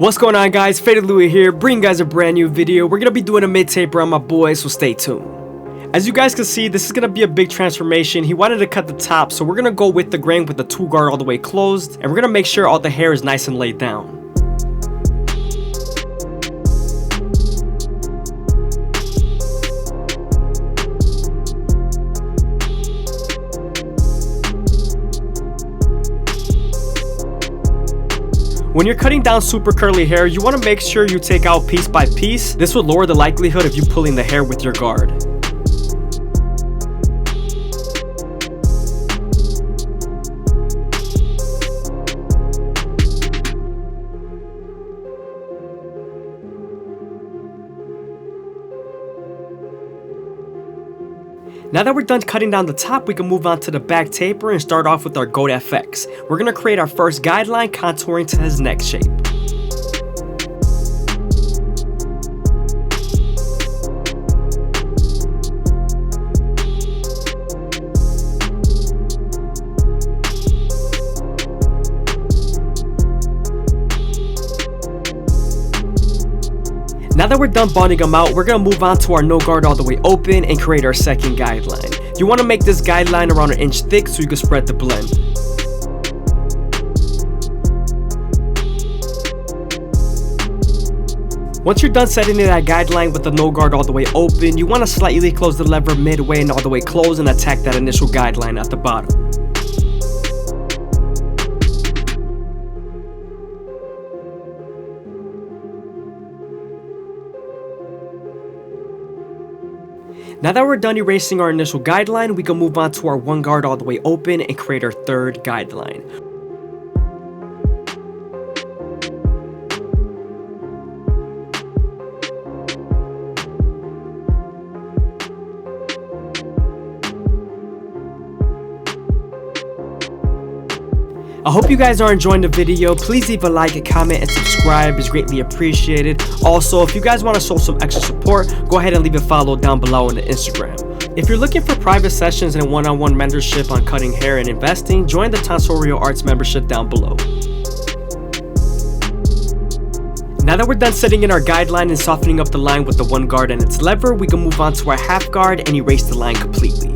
What's going on, guys? FadeitLuie here, bringing you guys a brand new video. We're gonna be doing a mid-taper on my boy, so stay tuned. As you guys can see, this is gonna be a big transformation. He wanted to cut the top, so we're gonna go with the grain with the 2 guard all the way closed, and we're gonna make sure all the hair is nice and laid down. When you're cutting down super curly hair, you want to make sure you take out piece by piece. This would lower the likelihood of you pulling the hair with your guard. Now that we're done cutting down the top, we can move on to the back taper and start off with our Goat FX. We're going to create our first guideline contouring to his neck shape. Now that we're done bonding them out, we're going to move on to our no guard all the way open and create our second guideline. You want to make this guideline around 1 inch thick so you can spread the blend. Once you're done setting in that guideline with the no guard all the way open, you want to slightly close the lever midway and all the way close and attack that initial guideline at the bottom. Now that we're done erasing our initial guideline, we can move on to our 1 guard all the way open and create our third guideline. I hope you guys are enjoying the video. Please leave a like, a comment, and subscribe. It's greatly appreciated. Also, if you guys want to show some extra support, go ahead and leave a follow down below on the Instagram. If you're looking for private sessions and one-on-one mentorship on cutting hair and investing, join the Tonsorial Arts membership down below. Now that we're done setting in our guideline and softening up the line with the 1 guard and its lever, we can move on to our half guard and erase the line completely.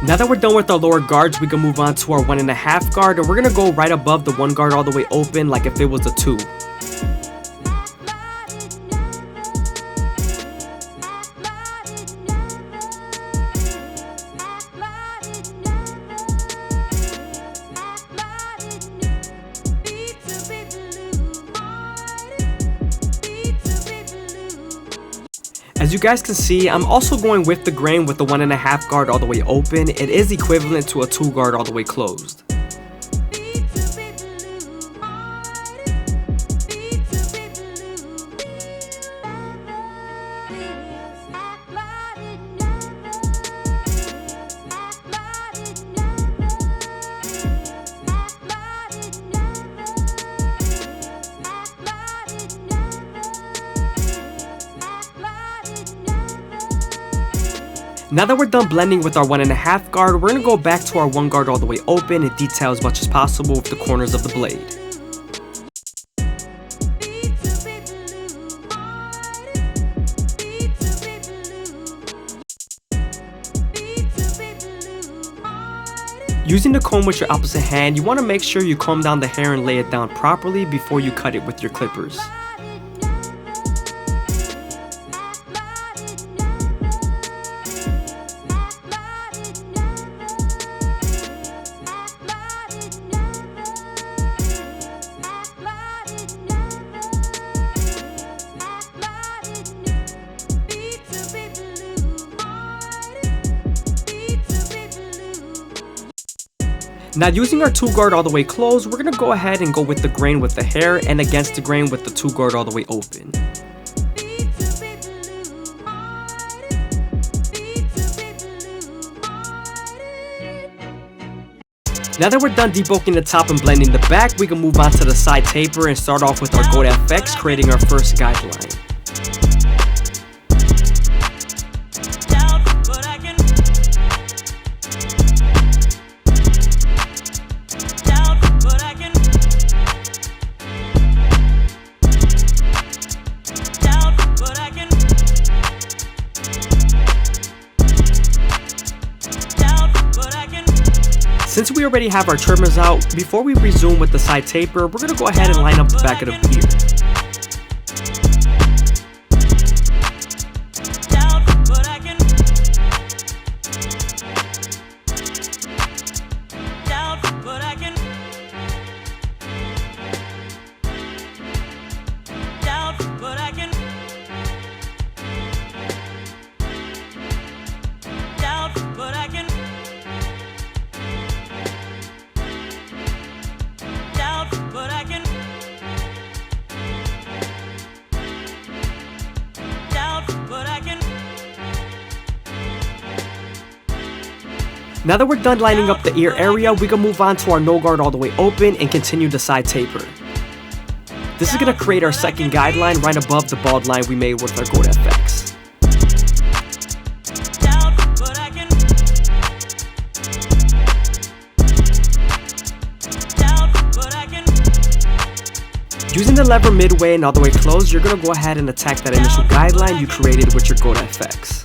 Now that we're done with our lower guards, we can move on to our 1.5 guard, and we're going to go right above the 1 guard all the way open like if it was a 2. As you guys can see, I'm also going with the grain with the 1.5 guard all the way open. It is equivalent to a 2 guard all the way closed. Now that we're done blending with our 1.5 guard, we're going to go back to our 1 guard all the way open and detail as much as possible with the corners of the blade. Using the comb with your opposite hand, you want to make sure you comb down the hair and lay it down properly before you cut it with your clippers. Now using our 2 guard all the way closed, we're going to go ahead and go with the grain with the hair and against the grain with the 2 guard all the way open. Now that we're done debulking the top and blending the back, we can move on to the side taper and start off with our Gold FX, creating our first guideline. Since we already have our trimmers out, before we resume with the side taper, we're going to go ahead and line up the back of the ear. Now that we're done lining up the ear area, we can move on to our no guard all the way open and continue the side taper. This is going to create our second guideline right above the bald line we made with our Gold FX. Using the lever midway and all the way closed, you're going to go ahead and attack that initial guideline you created with your Gold FX.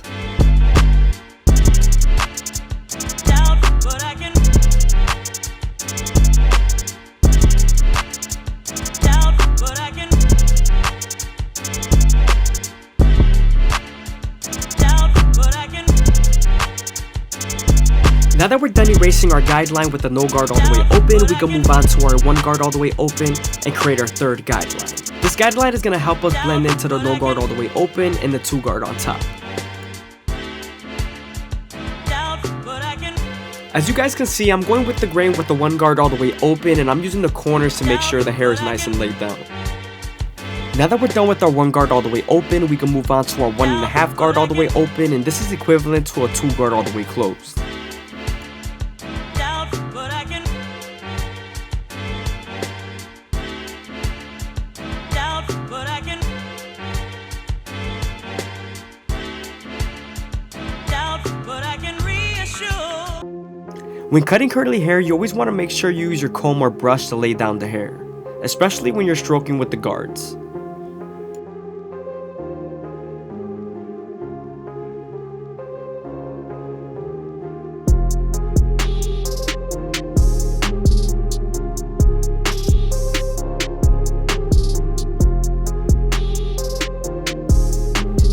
Now that we're done erasing our guideline with the no guard all the way open, we can move on to our 1 guard all the way open and create our third guideline. This guideline is going to help us blend into the no guard all the way open and the 2 guard on top. As you guys can see, I'm going with the grain with the 1 guard all the way open, and I'm using the corners to make sure the hair is nice and laid down. Now that we're done with our 1 guard all the way open, we can move on to our 1.5 guard all the way open, and this is equivalent to a 2 guard all the way closed. When cutting curly hair, you always want to make sure you use your comb or brush to lay down the hair, especially when you're stroking with the guards.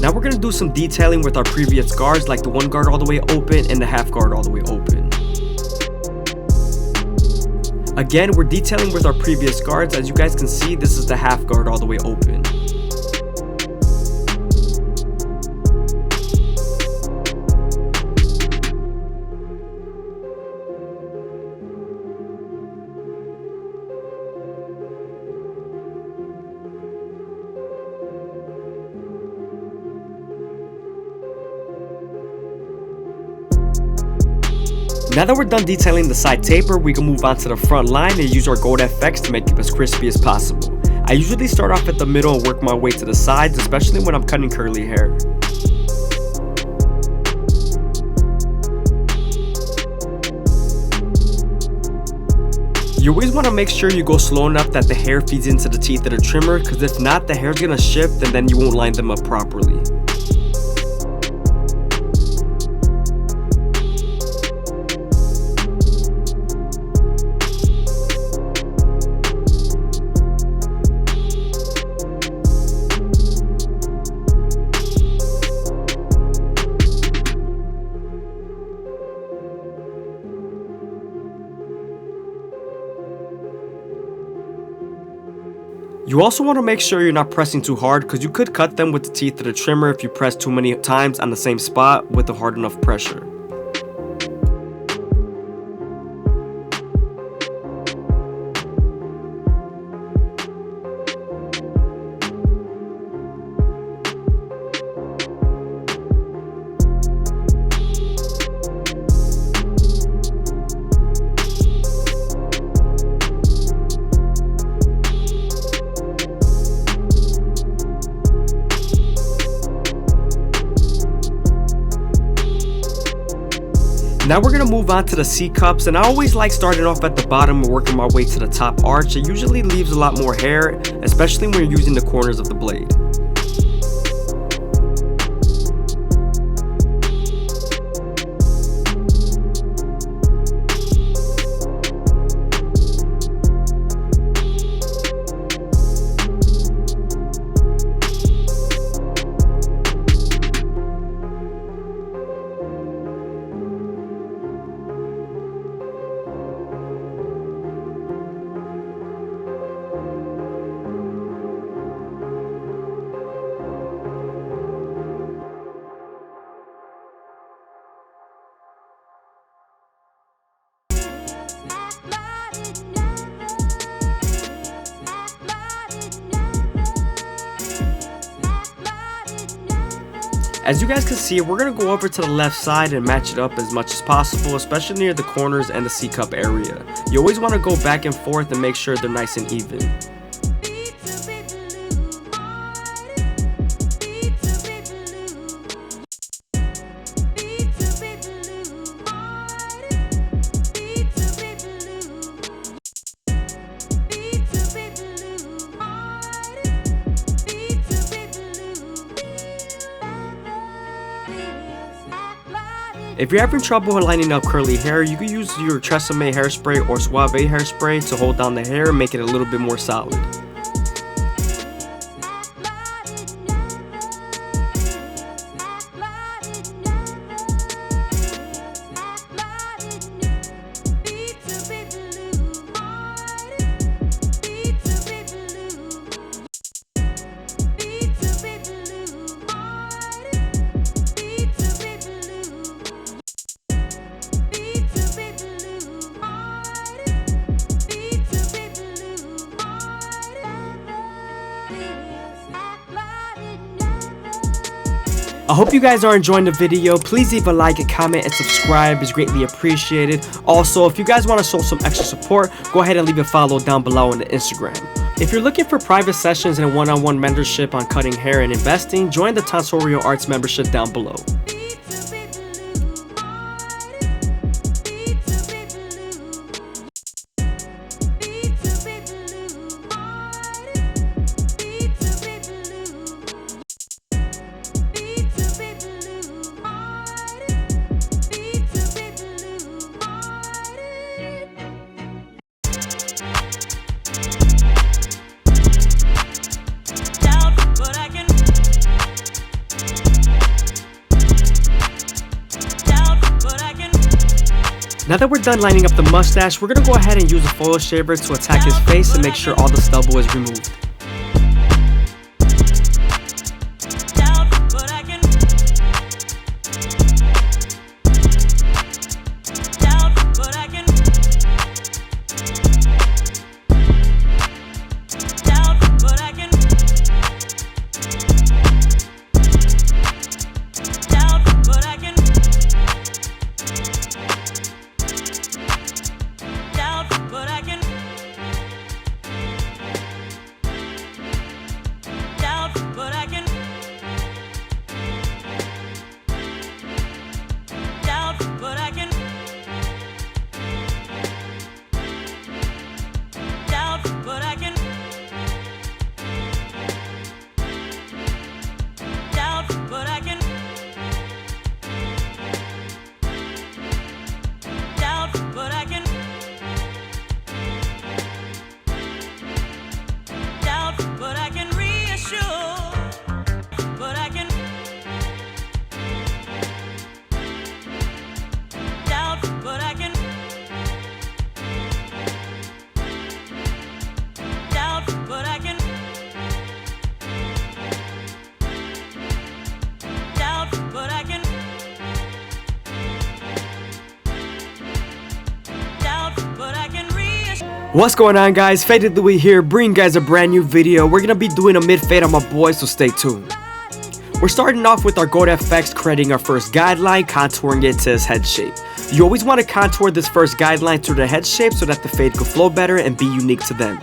Now we're going to do some detailing with our previous guards, like the 1 guard all the way open and the half guard all the way open. Again, we're detailing with our previous guards. As you guys can see, this is the half guard all the way open. Now that we're done detailing the side taper, we can move on to the front line and use our Gold FX to make it as crispy as possible. I usually start off at the middle and work my way to the sides, especially when I'm cutting curly hair. You always want to make sure you go slow enough that the hair feeds into the teeth of the trimmer, because if not, the hair's going to shift and then you won't line them up properly. You also want to make sure you're not pressing too hard, because you could cut them with the teeth of the trimmer if you press too many times on the same spot with a hard enough pressure. Now we're gonna move on to the C cups, and I always like starting off at the bottom and working my way to the top arch. It usually leaves a lot more hair, especially when you're using the corners of the blade. As you guys can see, we're going to go over to the left side and match it up as much as possible, especially near the corners and the C cup area. You always want to go back and forth and make sure they're nice and even. If you're having trouble lining up curly hair, you can use your Tresemme hairspray or Suave hairspray to hold down the hair and make it a little bit more solid. I hope you guys are enjoying the video. Please leave a like, a comment, and subscribe is greatly appreciated. Also, if you guys want to show some extra support, go ahead and leave a follow down below on the Instagram. If you're looking for private sessions and one-on-one mentorship on cutting hair and investing, join the Tonsorial Arts membership down below. Now that we're done lining up the mustache, we're going to go ahead and use a foil shaver to attack his face and make sure all the stubble is removed. What's going on, guys? FadeitLuie here, bringing you guys a brand new video. We're gonna be doing a mid-fade on my boy, so stay tuned. We're starting off with our Gold FX, creating our first guideline, contouring it to his head shape. You always want to contour this first guideline to the head shape so that the fade could flow better and be unique to them.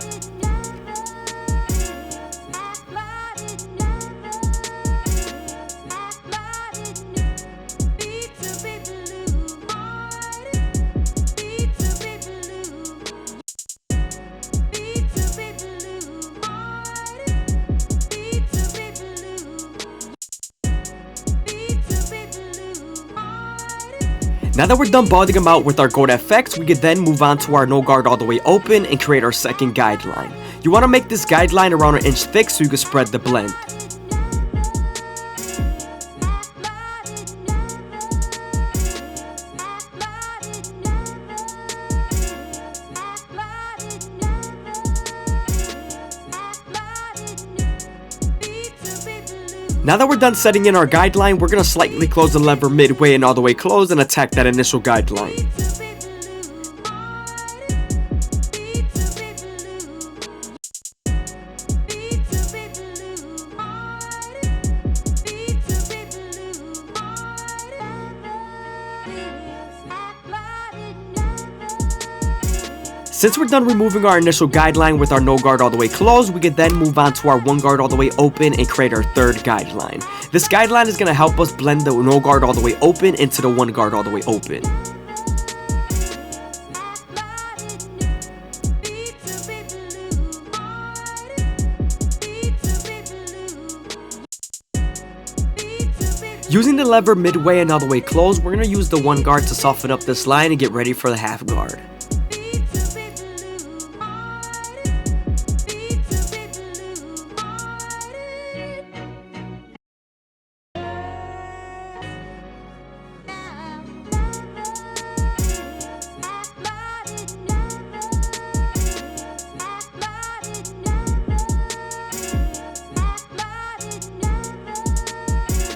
Now that we're done balding them out with our gold FX, we could then move on to our no guard all the way open and create our second guideline. You want to make this guideline around 1 inch thick so you can spread the blend. Now that we're done setting in our guideline, we're going to slightly close the lever midway and all the way closed and attack that initial guideline. Since we're done removing our initial guideline with our no guard all the way closed, we can then move on to our 1 guard all the way open and create our third guideline. This guideline is going to help us blend the no guard all the way open into the 1 guard all the way open. Using the lever midway and all the way closed, we're going to use the 1 guard to soften up this line and get ready for the half guard.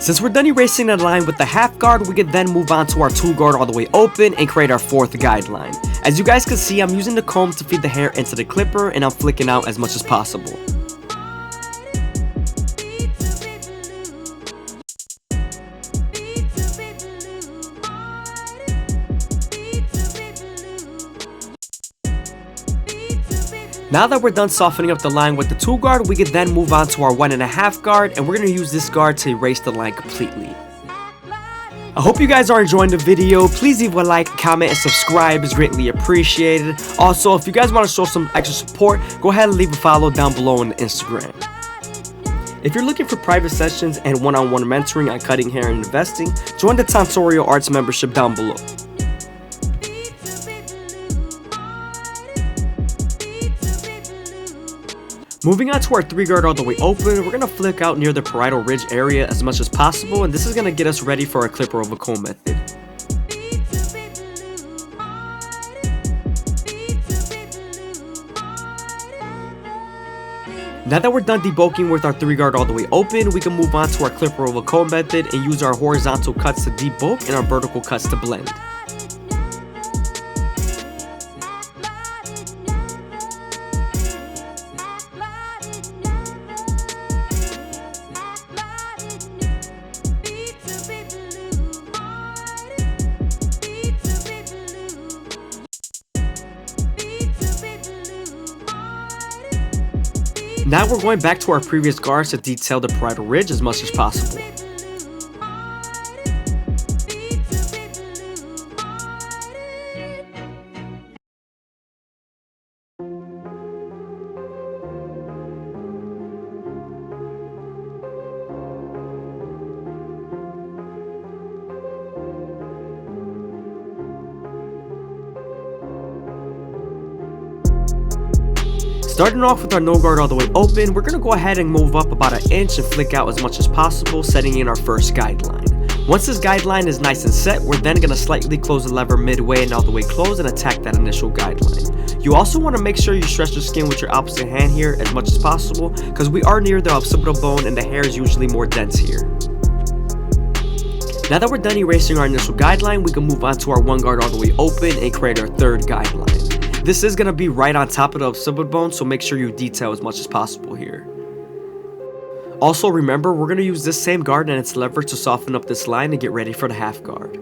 Since we're done erasing the line with the half guard, we can then move on to our 2 guard all the way open and create our 4th guideline. As you guys can see, I'm using the comb to feed the hair into the clipper and I'm flicking out as much as possible. Now that we're done softening up the line with the 2 guard, we can then move on to our 1.5 guard, and we're going to use this guard to erase the line completely. I hope you guys are enjoying the video. Please leave a like, comment, and subscribe is greatly appreciated. Also, if you guys want to show some extra support, go ahead and leave a follow down below on the Instagram. If you're looking for private sessions and one-on-one mentoring on cutting hair and investing, join the Tonsorial Arts membership down below. Moving on to our 3 guard all the way open, we're going to flick out near the parietal ridge area as much as possible, and this is going to get us ready for our clipper over comb method. Now that we're done debulking with our 3 guard all the way open, we can move on to our clipper over comb method and use our horizontal cuts to debulk and our vertical cuts to blend. Now we're going back to our previous guards to detail the parietal ridge as much as possible. Starting off with our no guard all the way open, we're going to go ahead and move up about 1 inch and flick out as much as possible, setting in our first guideline. Once this guideline is nice and set, we're then going to slightly close the lever midway and all the way closed and attack that initial guideline. You also want to make sure you stretch the skin with your opposite hand here as much as possible, because we are near the occipital bone and the hair is usually more dense here. Now that we're done erasing our initial guideline, we can move on to our 1 guard all the way open and create our 3rd guideline. This is going to be right on top of the occipital bone, so make sure you detail as much as possible here. Also remember, we're going to use this same guard and its lever to soften up this line and get ready for the half guard.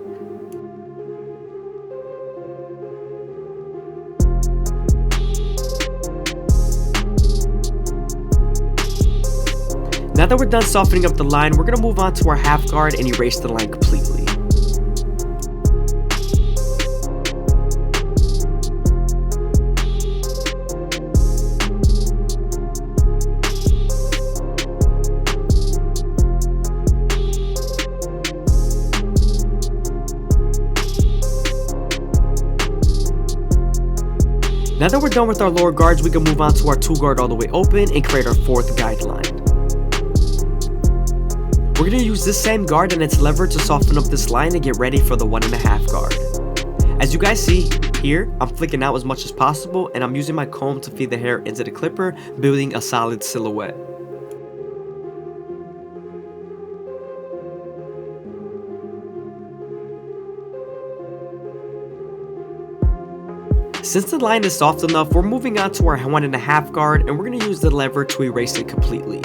Now that we're done softening up the line, we're going to move on to our half guard and erase the line completely. Now that we're done with our lower guards, we can move on to our 2 guard all the way open and create our 4th guideline. We're going to use this same guard and its lever to soften up this line and get ready for the 1.5 guard. As you guys see here, I'm flicking out as much as possible and I'm using my comb to feed the hair into the clipper, building a solid silhouette. Since the line is soft enough, we're moving on to our 1.5 guard and we're going to use the lever to erase it completely.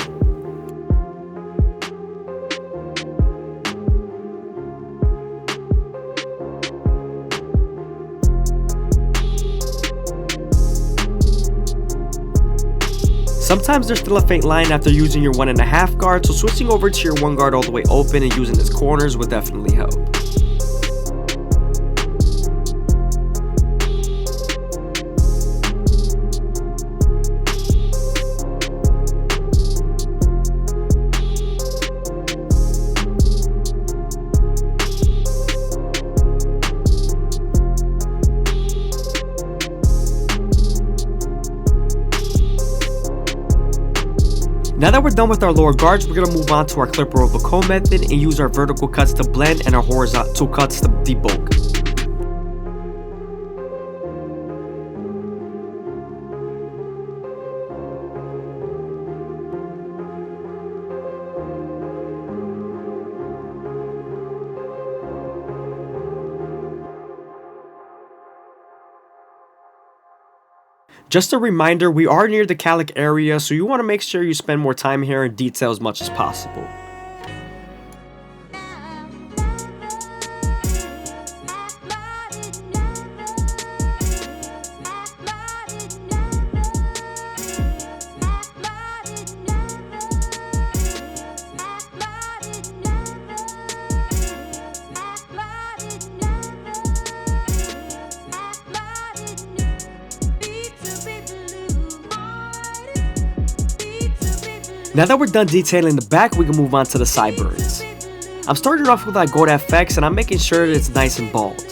Sometimes there's still a faint line after using your 1.5 guard, so switching over to your 1 guard all the way open and using its corners will definitely help. Now that we're done with our lower guards, we're going to move on to our clipper over comb method and use our vertical cuts to blend and our horizontal cuts to debulk. Just a reminder, we are near the calic area, so you want to make sure you spend more time here and detail as much as possible. Now that we're done detailing the back, we can move on to the sideburns. I'm starting off with our Gold FX and I'm making sure that it's nice and bald.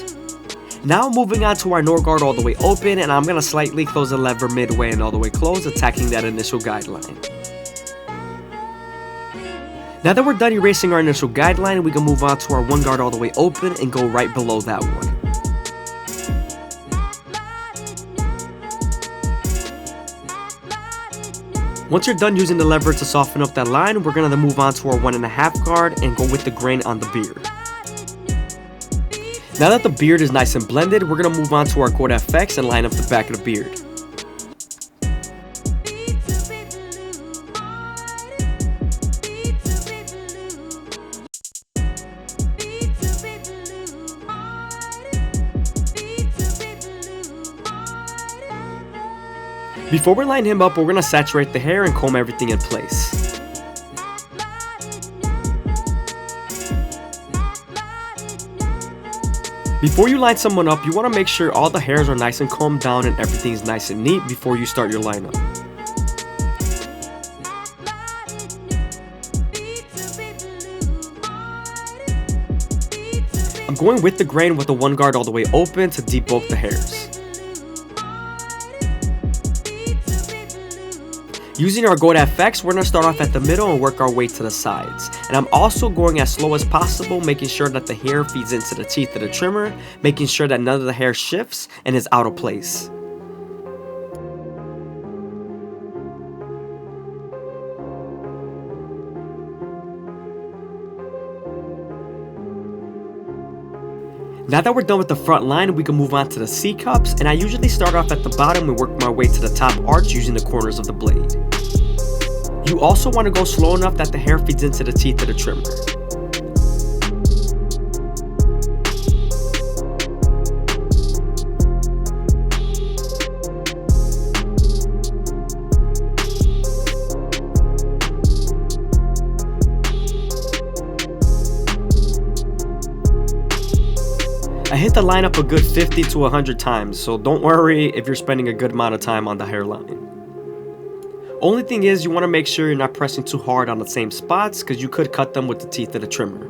Now I'm moving on to our Nor guard all the way open and I'm going to slightly close the lever midway and all the way closed, attacking that initial guideline. Now that we're done erasing our initial guideline, we can move on to our 1 guard all the way open and go right below that one. Once you're done using the lever to soften up that line, we're going to move on to our 1.5 guard and go with the grain on the beard. Now that the beard is nice and blended, we're going to move on to our Gold FX and line up the back of the beard. Before we line him up, we're going to saturate the hair and comb everything in place. Before you line someone up, you want to make sure all the hairs are nice and combed down and everything's nice and neat before you start your lineup. I'm going with the grain with the 1 guard all the way open to debulk the hairs. Using our Gold FX, we're going to start off at the middle and work our way to the sides. And I'm also going as slow as possible, making sure that the hair feeds into the teeth of the trimmer, making sure that none of the hair shifts and is out of place. Now that we're done with the front line, we can move on to the C-cups, and I usually start off at the bottom and work my way to the top arch using the corners of the blade. You also want to go slow enough that the hair feeds into the teeth of the trimmer. I hit the line up a good 50 to 100 times, so don't worry if you're spending a good amount of time on the hairline. Only thing is, you want to make sure you're not pressing too hard on the same spots, because you could cut them with the teeth of the trimmer.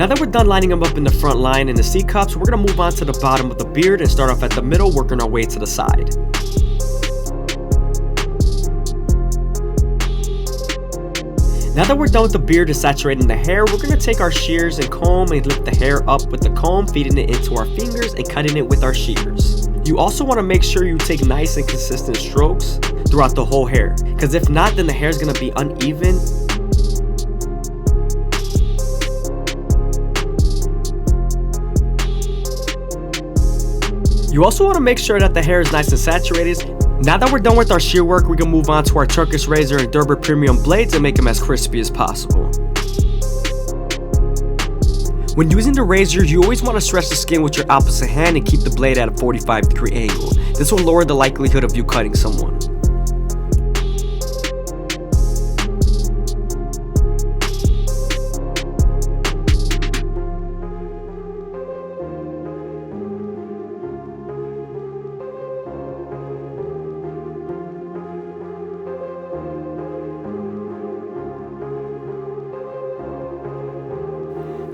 Now that we're done lining them up in the front line and the C cups, we're going to move on to the bottom of the beard and start off at the middle, working our way to the side. Now that we're done with the beard and saturating the hair, we're going to take our shears and comb and lift the hair up with the comb, feeding it into our fingers and cutting it with our shears. You also want to make sure you take nice and consistent strokes throughout the whole hair, because if not, then the hair is going to be uneven. You also want to make sure that the hair is nice and saturated. Now that we're done with our shear work, we can move on to our Turkish razor and Gerber premium blades and make them as crispy as possible. When using the razor, you always want to stretch the skin with your opposite hand and keep the blade at a 45-degree angle. This will lower the likelihood of you cutting someone.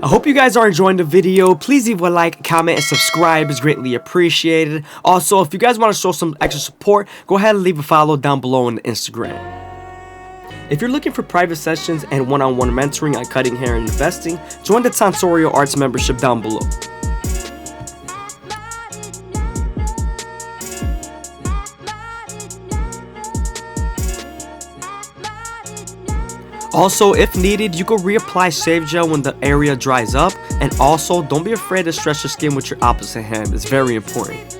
I hope you guys are enjoying the video. Please leave a like, comment, and subscribe is greatly appreciated. Also, if you guys want to show some extra support, go ahead and leave a follow down below on the Instagram. If you're looking for private sessions and one-on-one mentoring on cutting hair and investing, join the Tonsorial Arts membership down below. Also, if needed, you can reapply shave gel when the area dries up, and also don't be afraid to stretch your skin with your opposite hand. It's very important.